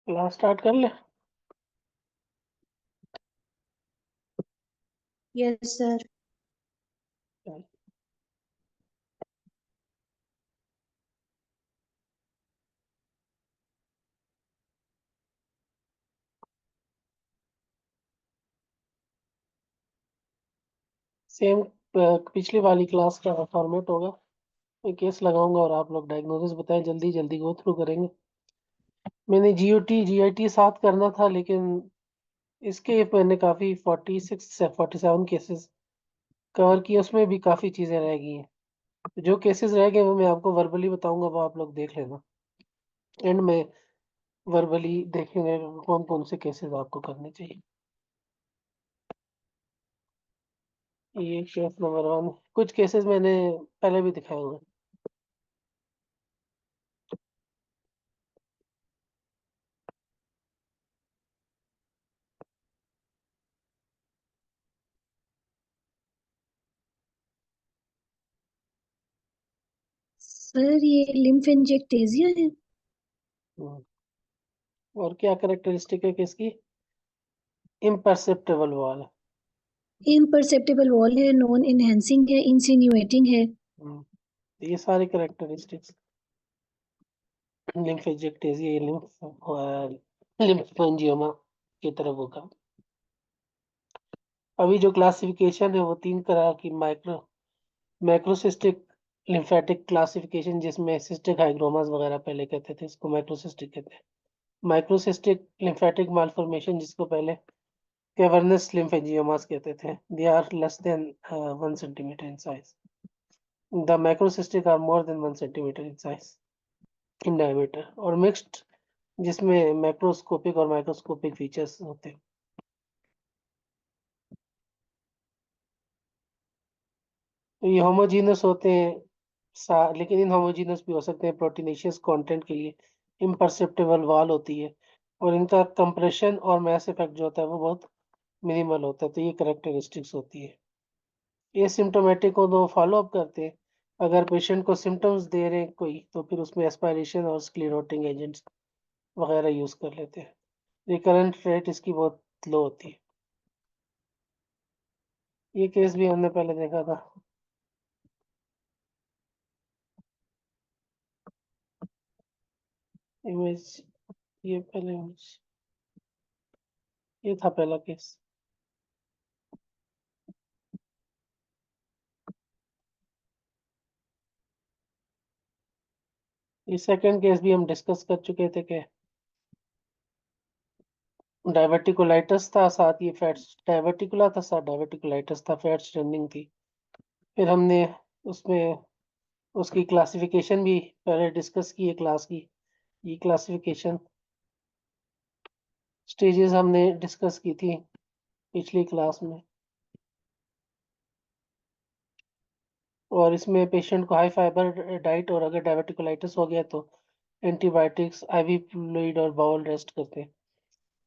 Class start कर ले। Yes sir. Same पिछली वाली क्लास का फॉर्मेट होगा। मैं केस लगाऊंगा और आप लोग डायग्नोसिस बताएं, जल्दी जल्दी गो थ्रू करेंगे। मैंने जीओटी जीआईटी साथ करना था, लेकिन इसके मैंने काफ़ी 46 से 47 केसेस कवर किए, उसमें भी काफ़ी चीज़ें रह गई हैं। तो जो केसेस रह गए वो मैं आपको वर्बली बताऊंगा, वो आप लोग देख लेना। एंड में वर्बली देखेंगे कौन कौन से केसेस आपको करने चाहिए। ये केस नंबर 1। कुछ केसेस मैंने पहले भी दिखाए हुए हैं। सर ये लिम्फेंजिएक्टेजिया है। हम्म। और क्या कैरेक्टरिस्टिक है किसकी? इम्परसेप्टेबल वॉल। इम्परसेप्टेबल वॉल है, नॉन इनहेंसिंग है, इंसिन्यूएटिंग है। ये सारे कैरेक्टरिस्टिक्स लिम्फेजिक्टेजिया लिम्फेंजियोमा की तरफ होगा। अभी जो क्लासिफिकेशन है वो 3 तरह की मैक्रोसिस्टिक लिम्फेटिक क्लासिफिकेशन, जिसमें सिस्टिक हाइग्रोमास वगैरह पहले कहते थे, इसको मैक्रोसिस्टिक कहते हैं। माइक्रोसिस्टिक लिम्फेटिक मालफॉर्मेशन, जिसको पहले कैवर्नस लिम्फेंजियोमास कहते थे, they are less than 1 centimetre in size. The macrocystic are more than 1 centimetre in size in diameter. और मिक्स्ड, जिसमें मैक्रोस्कोपिक और माइक्रोस्कोपिक फीचर्स होते हैं। तो ये होमोजीनस होते हैं, लेकिन इन होमोजीनस भी हो सकते हैं प्रोटीनेशियस कंटेंट के लिए। इम्परसेप्टेबल वॉल होती है, और इनका कंप्रेशन और मैस इफेक्ट जो होता है वो बहुत मिनिमल होता है। तो ये करेक्टरिस्टिक्स होती है। ये सिम्टोमेटिक को तो फॉलो अप करते हैं। अगर पेशेंट को सिम्टम्स दे रहे हैं कोई, तो फिर उसमें एस्पायरेशन और स्क्लेरोटिंग एजेंट्स वगैरह यूज कर लेते हैं। रिकरेंट रेट इसकी बहुत लो होती है। ये केस भी हमने पहले देखा था। इमेज, ये पहले इमेज, ये था पहला केस। ये सेकंड केस भी हम डिस्कस कर चुके थे कि डायवर्टिकुलाइटिस था, साथ ये फैट्स डायवर्टिकुला था, साथ डायवर्टिकुलाइटिस था, फैट्स रनिंग थी। फिर हमने उसमें उसकी क्लासिफिकेशन भी पहले डिस्कस की है, क्लास की। ये क्लासिफिकेशन स्टेजेस हमने डिस्कस की थी पिछली क्लास में। और इसमें पेशेंट को हाई फाइबर डाइट, और अगर डायवर्टिकुलाइटिस हो गया तो एंटीबायोटिक्स, आईवी फ्लूइड और बाउल रेस्ट करते हैं।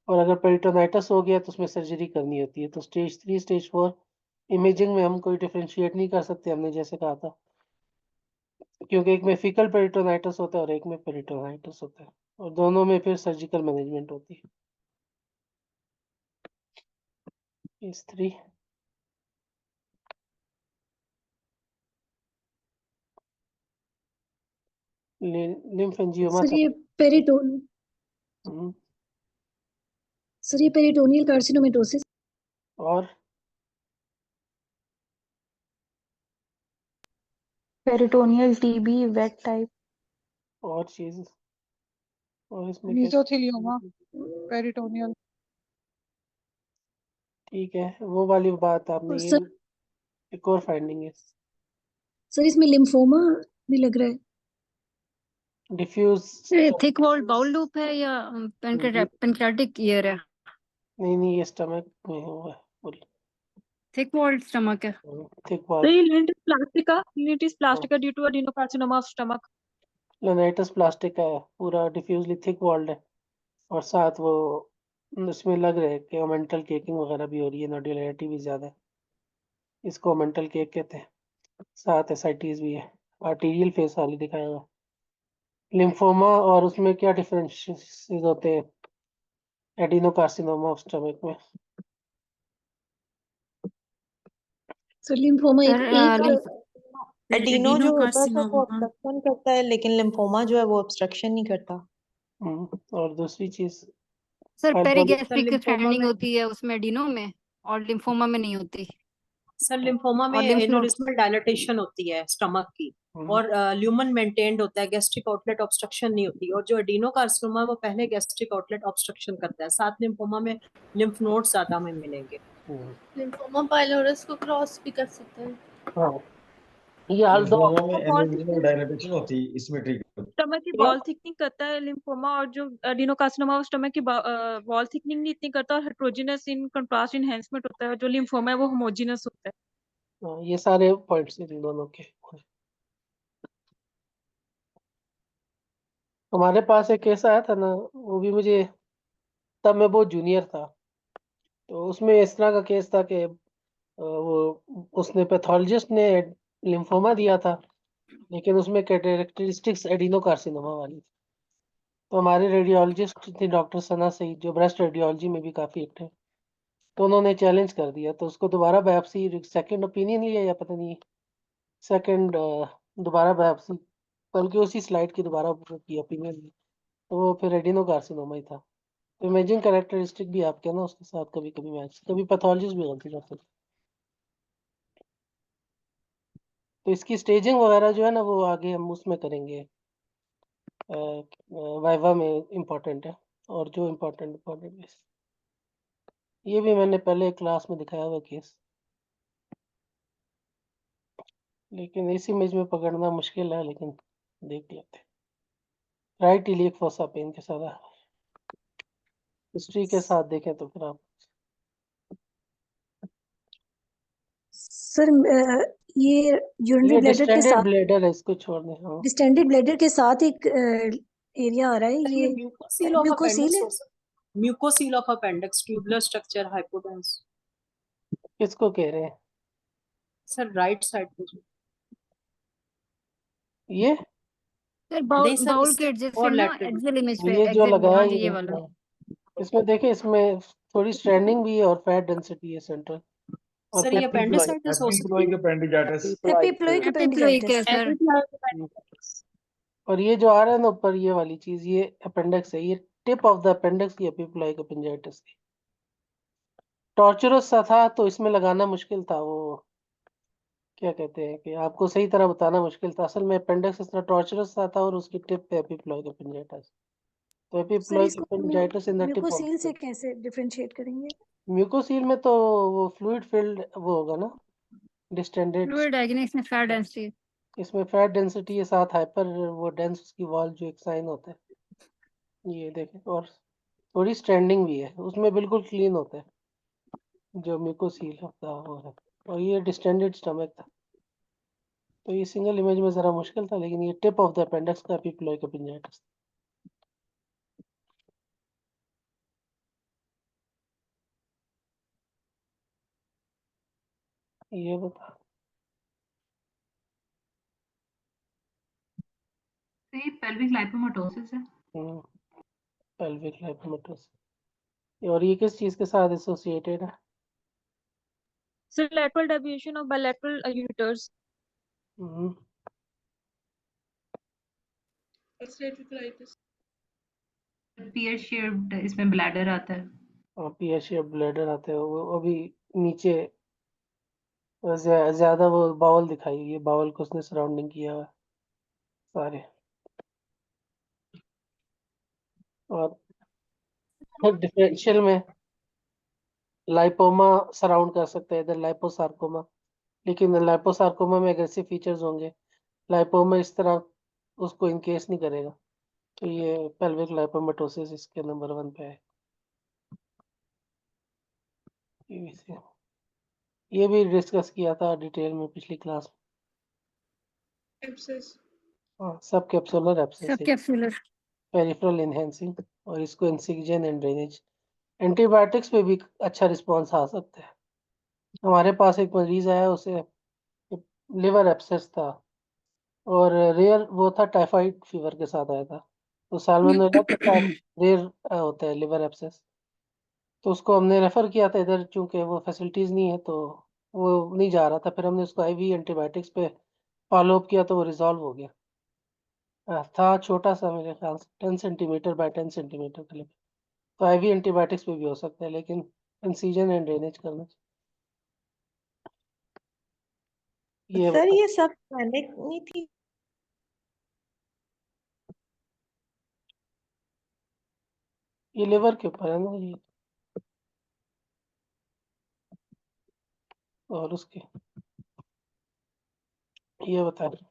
और अगर पेरिटोनाइटिस हो गया तो उसमें सर्जरी करनी होती है। तो स्टेज 3 स्टेज 4 इमेजिंग में हम कोई डिफरेंशिएट नहीं कर सकते, हमने जैसे कहा था, क्योंकि एक में फीकल पेरिटोनाइटिस होता है और एक में पेरिटोनाइटिस होता है, और दोनों में फिर सर्जिकल मैनेजमेंट होती है। केस 3 लिम्फेंजियोमा सर था। ये पेरिटोन हम्म, सर ये पेरिटोनियल कार्सिनोमेटोसिस। और पेरिटोनियल टीबी वेट टाइप। और चीज, और इसमें क्या? मीजोथेलियोमा पेरिटोनियल। ठीक है, वो वाली बात आपने, और ये सर एक और फाइंडिंग है। सर इसमें लिम्फोमा भी लग रहा है। Diffuse. Thick walled bowel loop है या पेनक्रेटिक ईयर है? नहीं नहीं, ये स्टमक में हुआ है। थिक वॉल्ड स्टमक है। थिक तो वॉल। ये linitis plastica due to adenocarcinoma of stomach. Linitis plastic का है, पूरा डिफ्यूजली थिक वॉल्ड है। और साथ वो उसमें लग रहा है कि मेंटल केकिंग वगैरह भी हो रही है, नोडुलैरिटी भी ज्यादा है। इसको मेंटल केक कहते हैं। साथ एसाइटीज भी है। आर्टीरियल फेस वाली दिखाया हुआ लिम्फोमा। और उसमें क्या डिफरेंशिएशन होते हैं? एडिनोकार्सिनोमा ऑफ स्टमक में। सो लिम्फोमा सर एडिनो जो होता है सर वो एडिनोकार्सिनोमा ऑब्स्ट्रक्शन करता है, लेकिन लिम्फोमा जो है वो ऑब्स्ट्रक्शन नहीं करता। और दूसरी चीज सर सर पेरिगैस्ट्रिक लिम्फोमा थ्रेडनिंग में होती है उसमें एडिनो में, और लिम्फोमा में नहीं होती। सर लिम्फोमा में और लिम्फ नोड एन्यूरिज्मल डायलेटेशन होती है स्टमक की, और ल्यूमन मेंटेन्ड होता है, गैस्ट्रिक आउटलेट ऑब्स्ट्रक्शन नहीं होती। और जो एडिनोकार्सिनोमा वो पहले गैस्ट्रिक आउटलेट ऑब्स्ट्रक्शन करता है। साथ लिम्फोमा में लिम्फ नोड्स ज्यादा में मिलेंगे। लिम्फोमा पाइलोरस को क्रॉस भी कर सकते हैं। हाँ, ये हाल दो लिम्फोमा में बॉल एन्यूरिज्मल डायलेटेशन होती है, इसमें ट्रिगर होती है। स्टमक की बॉल थिकनिंग करता है लिम्फोमा, और जो एडिनोकार्सिनोमा वो स्टमक की बॉल थिकनिंग नहीं इतनी करता, और हेट्रोजेनस इन कंट्रास्ट इनहेंसमेंट होता है। जो लिम्फोमा है वो होमोजेनस होता है। ये सारे पॉइंट्स इन दोनों के। हमारे पास एक केस आया था ना, वो भी मुझे, तब मैं बहुत जूनियर था, तो उसमें इस तरह का केस था कि वो उसने पैथोलॉजिस्ट ने लिम्फोमा दिया था, लेकिन उसमें कैरेक्टरिस्टिक्स एडिनोकार्सिनोमा वाली थी। तो हमारे रेडियोलॉजिस्ट थे डॉक्टर सना सईद, जो ब्रेस्ट रेडियोलॉजी में भी काफी एक्टिव, तो उन्होंने चैलेंज कर दिया, तो उसको दोबारा बायोप्सी, सेकंड ओपिनियन लिया या पता नहीं, सेकंड दोबारा बायोप्सी, बल्कि उसी स्लाइड की दोबारा की ओपिनियन ली, तो वो फिर एडिनोकार्सिनोमा ही था। तो इमेजिंग कैरेक्टरिस्टिक भी आपके ना उसके साथ कभी कभी मैच, कभी पैथोलॉजिस्ट भी गलती करते थे। तो इसकी स्टेजिंग वगैरह जो है ना, वो आगे हम उसमें करेंगे, वाइवा में इम्पोर्टेंट है। और जो इम्पोर्टेंट है, ये भी मैंने पहले क्लास में दिखाया हुआ केस, लेकिन इस इमेज में पकड़ना मुश्किल है, लेकिन देख लेते हैं। राइट इलियक फोसा पेन के साथ हिस्ट्री के साथ देखें तो फिर आप सर ये यूरिनरी ये ब्लैडर के डिस्टेंडेड साथ, ब्लेडर है, इसको छोड़ दें। हाँ, डिस्टेंडेड ब्लैडर के साथ एक एरिया आ रहा है, सर ये ये म्यूकोसील ऑफ म्यूकोसील अपेंडिक्स है। हो सकता, म्यूकोसील of appendix, tubular structure, hypodense. किसको कह रहे हैं सर राइट साइड पे जो ये सर नहीं सर बाउल इससे के और एडजेसेंट ना लेटरल। एक्सेल इमेज पे, ये जो एक्सेल, लगाया हाँ जी ये वाला। हाँ, इसमें देखें, इसमें थोड़ी स्ट्रैंडिंग भी है और फैट डेंसिटी है सेंट्रल, और सर ये पेप्टिप्लॉइड। अपेंडिसाइटिस हो सकती एपिप्लोइक है। अपेंडिजाइटिस। एपिप्लोइक एपिप्लोइक है अपेंडिजाइटिस। सर। और ये जो आ रहा है ना ऊपर, ये वाली चीज, ये अपेंडिक्स है, ये टिप ऑफ द अपेंडिक्स की एपिप्लॉइक अपेंडिजाइटिस की। टॉर्चरस सा था, तो इसमें लगाना मुश्किल था, वो क्या कहते हैं कि आपको सही तरह बताना मुश्किल था। असल में अपेंडिक्स इतना टॉर्चरस सा था, और उसकी टिप पे एपिप्लॉइक अपेंडिजाइटिस। तो सर एपिप्लॉइक इसको अपेंडिजाइटिस इन द टिप ऑफ म्यूकोसील से कैसे डिफरेंशिएट करेंगे? म्यूकोसील में तो वो फ्लूइड फिल्ड वो होगा ना, डिस्टेंडेड। फ्लूइड है कि नहीं इसमें, फैट डेंसिटी। इसमें फैट डेंसिटी के साथ हाइपर वो डेंस उसकी वॉल जो एक साइन होता है, ये देखें, और थोड़ी स्ट्रेंडिंग भी है उसमें, बिल्कुल क्लीन होता है जो म्यूकोसील होता है वो है। और ये डिस्टेंडेड स्टमक था, तो ये सिंगल इमेज में जरा मुश्किल था, लेकिन ये टिप ऑफ द अपेंडिक्स का एपिप्लॉइक अपेंडिजाइटिस। ये बता, तो ये पेल्विक लाइपोमाटोसिस है। पेल्विक लाइपोमाटोसिस। और ये किस चीज के साथ एसोसिएटेड है? Sir lateral deviation of bilateral ureters. Hmm, pear shaped इसमें ब्लैडर आता है। और पीएच शेप ब्लैडर आते हैं, वो अभी नीचे ज्यादा वो बाउल दिखाई, ये बाउल को उसने सराउंडिंग किया हुआ है सारे। और डिफरेंशियल में लाइपोमा सराउंड कर सकते हैं, इधर लाइपोसार्कोमा, लेकिन लाइपोसार्कोमा में एग्रेसिव फीचर्स होंगे, लाइपोमा इस तरह उसको इनकेस नहीं करेगा। तो ये पेल्विक लाइपोमाटोसिस इसके नंबर 1 पे है। ये भी डिस्कस किया था डिटेल में पिछली क्लास में। हाँ, सब कैप्सुलर एब्सेस सब कैप्सूलर। पेरिफेरल इनहेंसिंग, और इसको इंसिजन एंड ड्रेनेज। एंटीबायोटिक्स पे भी अच्छा रिस्पांस आ सकता है। हमारे पास एक मरीज आया, उसे लिवर एब्सेस था, और रेयर वो था, टाइफाइड फीवर के साथ आया था। तो साल्मोनेला के साथ रेयर होता है लिवर एब्सेस, तो उसको हमने रेफर किया था इधर, चूंकि वो फैसिलिटीज नहीं है तो वो नहीं जा रहा था। फिर हमने उसको आईवी एंटीबायोटिक्स पे फॉलो अप किया तो वो रिजॉल्व हो गया। था छोटा सा, मेरे ख्याल से 10 सेंटीमीटर बाय 10 सेंटीमीटर के लिए। तो आईवी एंटीबायोटिक्स पे भी हो सकता है, लेकिन इंसिजन एंड ड्रेनेज करना चाहिए। ये सर बता, ये सब पैनिक नहीं थी? ये लिवर के ऊपर है ना ये, और उसके ये बता रहे।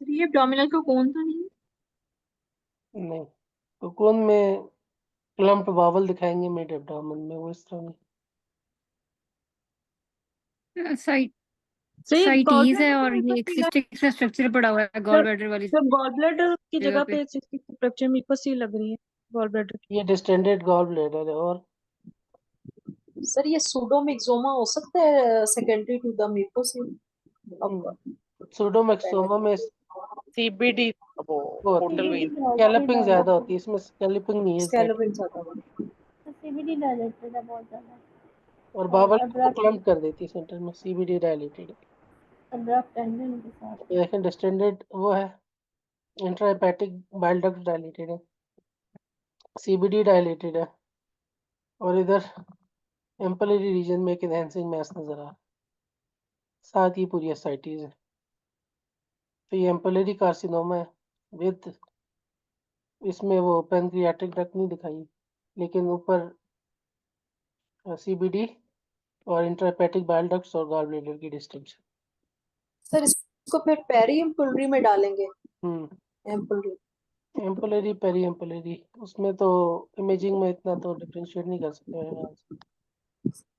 सर ये एब्डोमिनल का कौन था नहीं? नहीं, तो कौन में क्लम्प्ड बावल दिखाएंगे मिड एब्डोमेन में, वो इस तरह नहीं। साइट सर ये साइटीज है gallbladder और का ये mucus एक seal है। सिस्टिक सा स्ट्रक्चर पड़ा हुआ है गॉल ब्लैडर वाली जब गॉल ब्लैडर की जगह जगह पे। पे सिस्टिक स्ट्रक्चर म्यूकस सी लग रही है गॉल ब्लैडर की। ये डिस्टेंडेड गॉल ब्लैडर है। और सर ये सूडोमिक्सोमा हो सकता है सेकेंडरी टू द म्यूकोसिल? सूडोमैक्सोमा में सीबीडी वो वो होती पोर्टल है, वेन। स्कैल्पिंग ज्यादा होती है, इसमें स्कैल्पिंग नहीं है इस साइड। स्कैलोपिंग ज्यादा होगा। सीबीडी डायलेटेड है बहुत ज्यादा, और और बावल को अब्रप्ट क्लम्प कर देती है सेंटर में, सीबीडी डायलेटेड। अब्रप्ट टेंडन के साथ। देखें डिस्टेंडेड वो है, इंट्राहेपेटिक बाइल डक्ट डायलेटेड है, सीबीडी डायलेटेड है। और इधर एम्पलरी रीजन में एक एनहेंसिंग मैस नजर आ रहा है, साथ ही पूरी एसाइटीज है। तो ये एम्पलरी कार्सिनोमा है विद, इसमें वो पैनक्रियाटिक डक्ट नहीं दिखाई, लेकिन ऊपर सीबीडी और इंट्राहेपेटिक बाइल डक्ट्स और गॉल ब्लैडर की डिस्टिंक्शन। सर इसको फिर पेरी एम्पुलरी में डालेंगे? एम्पुलरी एम्पलरी पेरी एम्पलरी, उसमें तो इमेजिंग में इतना तो डिफरेंशिएट नहीं कर सकते मेरे ख्याल से।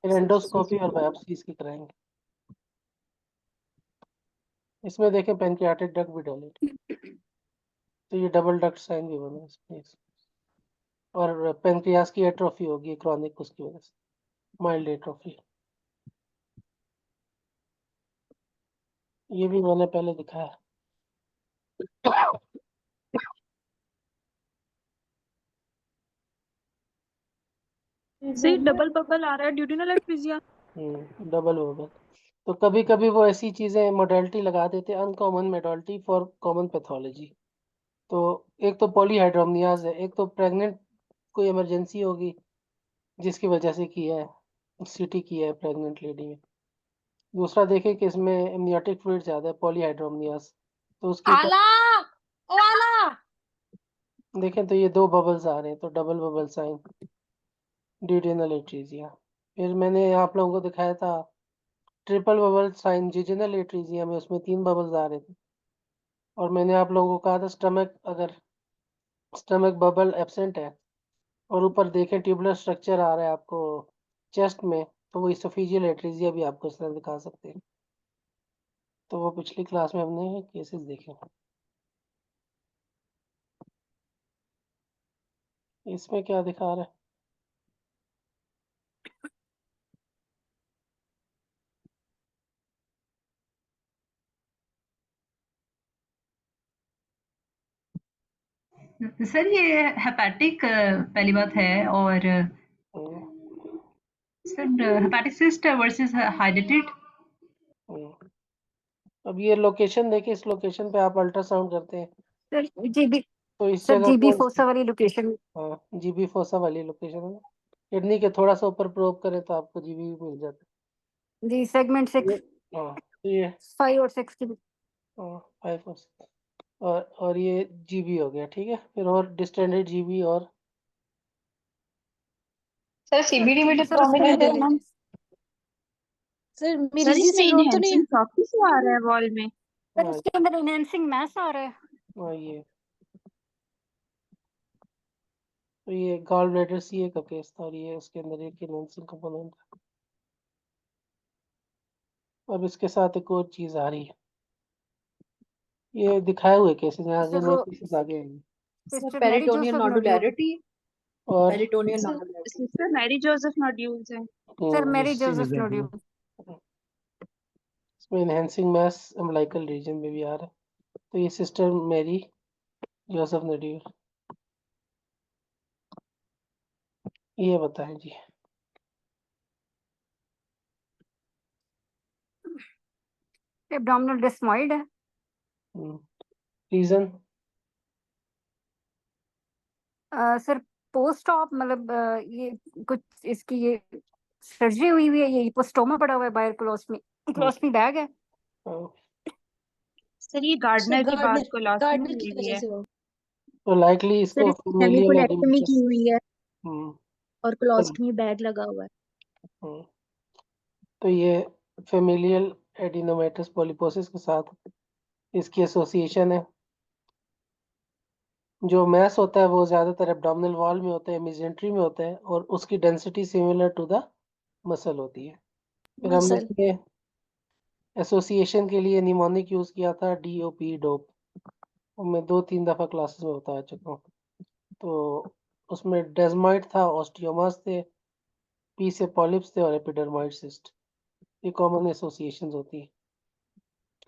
फिर एंडोस्कोपी और बायोप्सी इसकी कराएंगे। इसमें देखें पैनक्रियाटिक डक्ट भी डाले, तो ये डबल डक्ट साइन भी बना इसमें। और पेनक्रियास की एट्रोफी होगी क्रॉनिक, उसकी वजह से माइल्ड एट्रोफी। ये भी मैंने पहले दिखाया। सही डबल बबल आ रहा है ड्यूडिनल एटरीजिया। Double bubble. तो कभी कभी वो ऐसी चीजें मोडेलिटी लगा देते हैं, uncommon modality for common pathology. तो एक तो पॉलीहाइड्रोमनियाज है, एक तो प्रेग्नेंट कोई इमरजेंसी होगी जिसकी वजह से किया है, सीटी किया है प्रेग्नेंट लेडी में। दूसरा देखें कि इसमें एमनियोटिक फ्लूइड ज्यादा है, पॉलीहाइड्रोमनियाज, तो उसकी देखें तो ये 2 बबल्स आ रहे हैं, तो डबल बबल साइन ड्यूडेनल एट्रीजिया। फिर मैंने आप लोगों को दिखाया था ट्रिपल बबल साइन जिजेनल एट्रीजिया में, उसमें 3 बबल्स आ रहे थे। और मैंने आप लोगों को कहा था स्टमक, अगर स्टमक बबल एब्सेंट है और ऊपर देखें ट्यूबुलर स्ट्रक्चर आ रहा है आपको चेस्ट में, तो वो इसोफेजियल एट्रीजिया भी आपको इस तरह दिखा सकते हैं। तो वो पिछली क्लास में हमने केसेस देखे। इसमें क्या दिखा रहा है? सर ये हेपेटिक पहली बात है, और sir hepatic cyst versus hydrated. अब ये लोकेशन देखिए, इस लोकेशन पे आप अल्ट्रासाउंड करते हैं सर जीबी तो इस सर जगह जीबी कौन फोसा वाली लोकेशन। हाँ, जीबी फोसा वाली लोकेशन है ना। किडनी के थोड़ा सा ऊपर प्रोब करें तो आपको जीबी भी मिल जाता जी सेगमेंट है। 6 हाँ, तो ये 5 और 6 की। 5 और 6 और ये जीबी हो गया, ठीक है। फिर और डिस्टेंडेड जीबी और सर सीबीडी में सर उसमें डिस्क्रिमिनेट। सर मेरी सर जी इसमें सिंड्रोम तो नहीं है? इनहेंसिंग प्रॉपर्टी से आ रहा है वॉल में। सर उसके अंदर एनहेंसिंग मैस आ रहा है। ये तो ये गॉल ब्लैडर सीए का केस था और ये उसके अंदर एक एनहेंसिंग कंपोनेंट था। अब इसके साथ एक और चीज आ रही है, ये दिखाए हुए केसेस हैं, आगे सर नए वो केसेस आगे आएंगे। Sister Mary peritoneal Joseph nodule. Nodularity, और peritoneal nodularity. Sister Mary Joseph nodules है। सर मैरी इससे जोसेफ रिजल्ट नोड्यूल। इसमें एनहेंसिंग मैस अम्बिलिकल रीजन में भी आ रहा है। तो ये सिस्टर मेरी जोसेफ नडीर, ये बताएं जी। एब्डोमिनल डिस्मॉइड है। रीजन? सर पोस्ट ऑप मतलब ये कुछ इसकी ये सर्जरी हुई है, ये हिपोस्टोमा पड़ा हुआ है, बायर कोलोस्टमी बैग है। सर ये गार्डनर की बात कोलोस्टमी गार्डनर की हुई हुई वजह है। से हो तो लाइकली सर इसको इसकी फेमिलियल हेमिकोलेक्टमी की एडिनोमेटस। हुई है हम्म और कोलोस्टमी बैग लगा हुआ है। हम्म। तो ये फेमिलियल एडिनोमेटस पॉलिपोसिस के साथ इसकी एसोसिएशन है। जो मैस होता है वो ज्यादातर एब्डोमिनल वॉल में होता है, मेजेंट्री में होता है, और उसकी density similar to the muscle होती है। फिर हमने मसल इसके एसोसिएशन के लिए निमोनिक यूज किया था, DOP डोप। मैं 2-3 दफा क्लासेस में बता चुका हूँ। तो उसमें डेजमाइड था, ऑस्टियोमास थे, पी से पॉलिप्स थे, और एपिडर्माइड सिस्ट। ये कॉमन एसोसिएशंस होती है।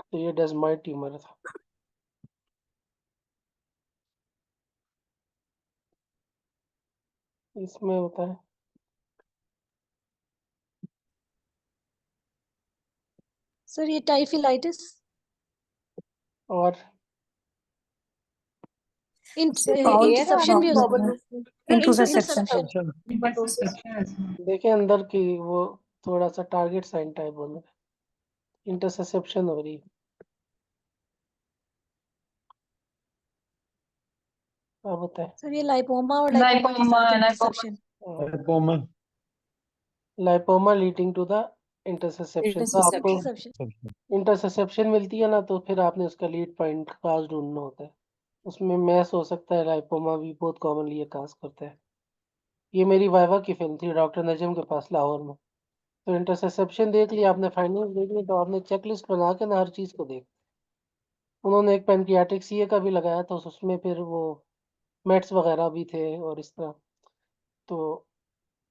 तो ये डेजमाइड ट्यूमर था। इसमें होता है सर ये टाइफिलाइटिस और इंटरसेप्शन भी हो सकता है। इंटरसेप्शन। देखें अंदर की वो थोड़ा सा टारगेट साइन टाइप होना है, इंटरसेप्शन हो रही है। अब होता है सर ये लाइपोमा और लाइपोमा के साथ interception. Lipoma leading to the interception. तो आपको इंटरसेप्शन इंटरसेप्शन मिलती है ना, तो फिर आपने उसका लीड पॉइंट काज ढूंढना होता है। उसमें मैस हो सकता है, लाइपोमा भी बहुत कॉमनली ये काज करता है। ये मेरी वाइवा की फिल्म थी डॉक्टर नजम के पास लाहौर में। तो इंटरसेप्शन देख लिया आपने, फाइंडिंग्स देख ली, तो आपने चेकलिस्ट बना के ना हर चीज को देख। उन्होंने एक पेनक्रियाटिक सीए का भी लगाया था, उसमें फिर वो मेट्स वगैरह भी थे और इस तरह। तो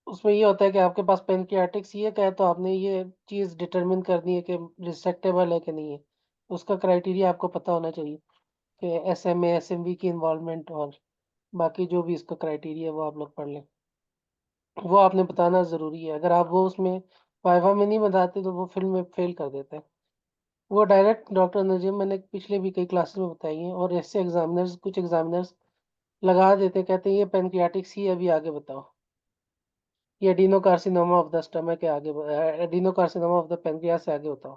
उसमें ये होता है कि आपके पास पेनक्रियाटिक सीए का है, तो आपने ये चीज़ डिटरमिन करनी है कि रिसेक्टेबल है कि नहीं है। उसका क्राइटेरिया आपको पता होना चाहिए कि SMA SMV की इन्वॉल्वमेंट, और बाकी जो भी इसका क्राइटेरिया है वो आप लोग पढ़ लें। वो आपने बताना ज़रूरी है। अगर आप वो उसमें वाइवा में नहीं बताते तो वो फिल्म में फेल कर देते हैं। वो डायरेक्ट डॉक्टर नजीम, मैंने पिछले भी कई क्लासेस में बताई हैं, और ऐसे एग्जामिनर्स, कुछ एग्जामिनर्स लगा देते, कहते हैं ये पेनक्रियाटिक सी है, अभी आगे बताओ। ये एडिनोकार्सिनोमा ऑफ द स्टमक के आगे, एडिनोकार्सिनोमा ऑफ द पेनक्रियास से आगे बताओ।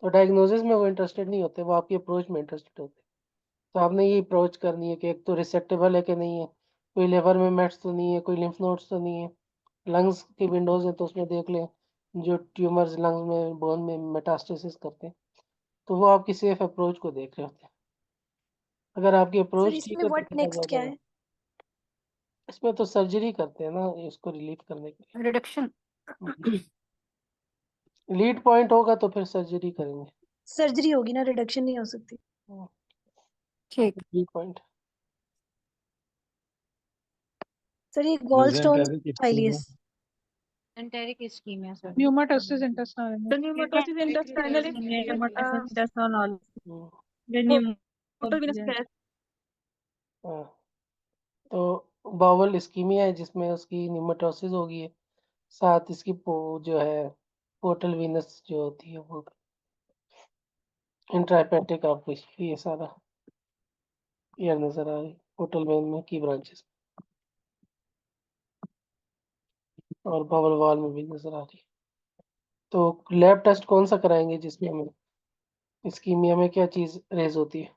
तो डायग्नोसिस में वो इंटरेस्टेड नहीं होते, वो आपकी अप्रोच में इंटरेस्टेड होते। तो आपने ये अप्रोच करनी है कि एक तो रिसेक्टेबल है कि नहीं है, कोई लेवर में मेट्स तो नहीं है, कोई लिम्फ नोड्स तो नहीं है। लंग्स की विंडोज है तो उसमें देख लें, जो ट्यूमर्स लंग्स में, बोन में मेटास्टेसिस करते हैं, तो वो आपकी सेफ अप्रोच को देख रहे होते हैं। अगर आपकी सर अप्रोच ठीक इसमें है तो व्हाट पता नेक्स्ट चल क्या जाएगा। है? इसमें तो सर्जरी करते हैं ना इसको रिलीफ करने के रिडक्शन। लिए। लीड पॉइंट होगा तो फिर सर्जरी करेंगे। सर्जरी होगी ना, रिडक्शन नहीं हो सकती। ठीक। Lead point. सर ये gallstone ileus enteric ischaemia sir. Pneumatosis intestinal. The pneumatosis intestinal is intestinal. The pneumovenous gas. हाँ, तो बाउल इस्कीमिया है जिसमें उसकी निमेटोसिस होगी है, साथ इसकी जो है पोर्टल वीनस जो होती है वो इंट्राहेपेटिक। आपको ये सारा क्लियर नजर आ रही पोर्टल वेन में की ब्रांचेस, और बाउल वॉल में भी नजर आ रही। तो लैब टेस्ट कौन सा कराएंगे जिसमें हमें इस्कीमिया में क्या चीज रेज होती है?